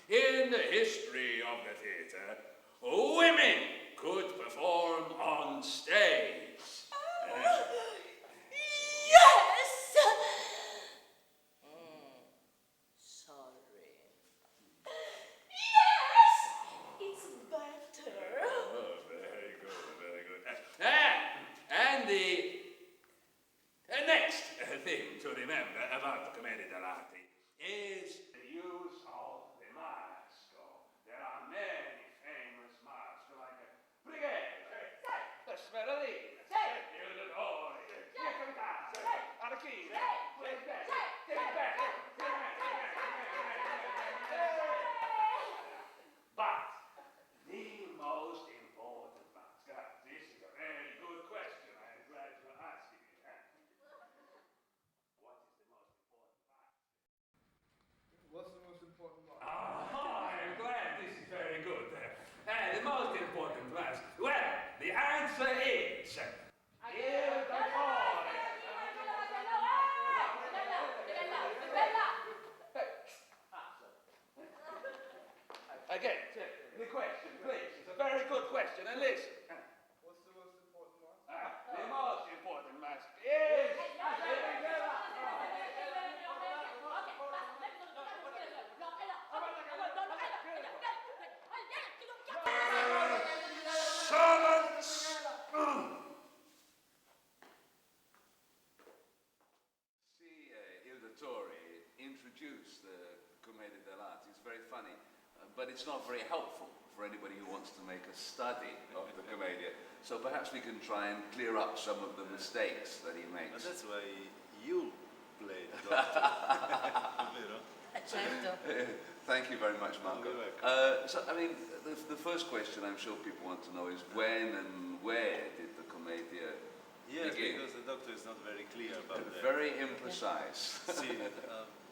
In the history of the theatre, women could perform on stage. Yes! Sorry. Yes! It's better. Oh, very good, very good. And the next thing to remember about the Commedia dell'Arte is the use of the mask. There are many famous masks, like the Smeraldina, il Dottore, Archina, but the most important mask, this is a very good question, I'm glad you're asking it. What is the most important mask? What's the most important one? I'm glad this is very good. The most important mask, well, the answer is... Il Dottore. Again, the question, please. It's a very good question, and listen. What's the most important one? The most important mask is... Silence! See, Il Dottore introduced the Commedia dell'Arte. It's very funny, but it's not very helpful for anybody who wants to make a study of the Commedia. So perhaps we can try and clear up some of the mistakes that he makes. But that's why you played Dottore. Vero? Certo. Thank you very much, Marco. You're welcome. So, I mean, the first question I'm sure people want to know is when and where did the Commedia Yes, begin? because the doctor is not very clear about that. Very imprecise. See,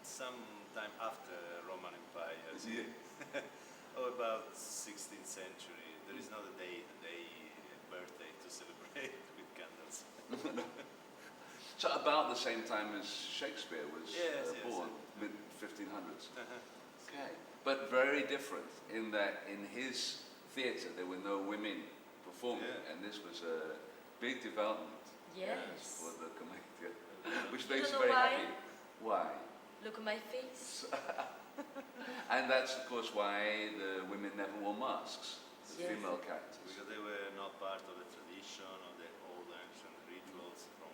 some time after Roman Empire, see, about 16th century, there is not a day, birthday to celebrate with candles. So about the same time as Shakespeare was born, yes. mid-1500s. Okay, but very different in that in his theatre there were no women performing, and this was a big development Yes. for the Commedia, which makes You you know very why? happy. Why? Look at my face. And that's of course why the women never wore masks, the Yes. female characters. Because they were not part of the tradition or the old ancient rituals from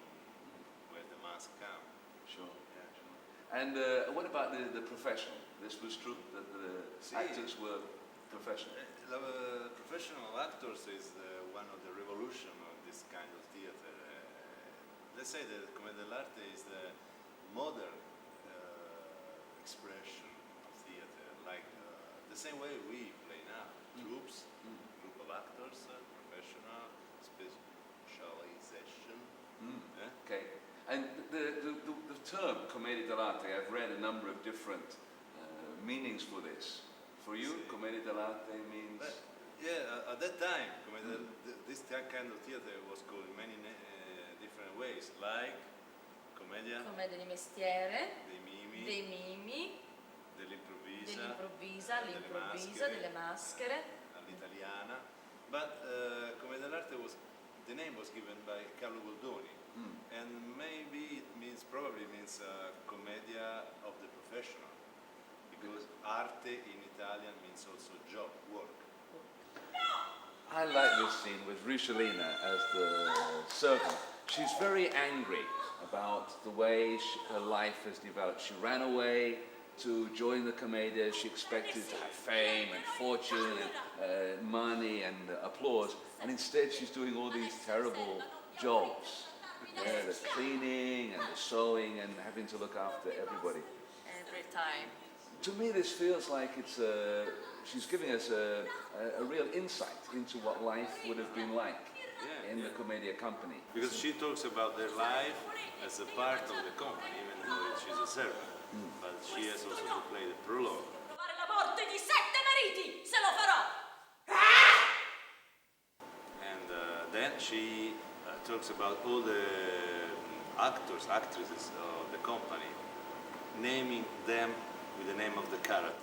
where the mask come. Sure. Yeah. Sure. And what about the professional? This was true, that the actors were professional? Professional actors is one of the revolution of this kind of theater. Let's say that Commedia dell'Arte is the modern expression of theater, like the same way we play now. Troops, group of actors, professional, specialization. Okay. And the term Commedia dell'Arte, I've read a number of different meanings for this. For you, Commedia dell'Arte means... At that time, this kind of theater was called in many different ways, like Commedia Commedia di mestiere, dei mimi, dei mimi, dell'improvvisa, delle maschere. all'italiana. But Commedia dell'Arte the name was given by Carlo Goldoni, and maybe probably means Commedia of the professional, because arte in Italian means also job, work. I like this scene with Ricciolina as the servant. She's very angry about the way her life has developed. She ran away to join the Commedia. She expected to have fame and fortune and money and applause, and instead she's doing all these terrible jobs. The cleaning and the sewing and having to look after everybody. Every time. To me, this feels like she's giving us a real insight into what life would have been like in the Commedia company. Because she talks about their life as a part of the company, even though she's a servant. But she has also to play the prologue. Trovare la morte di 7 mariti, se lo farò! And then she talks about all the actors, actresses of the company, naming them with the name of the character.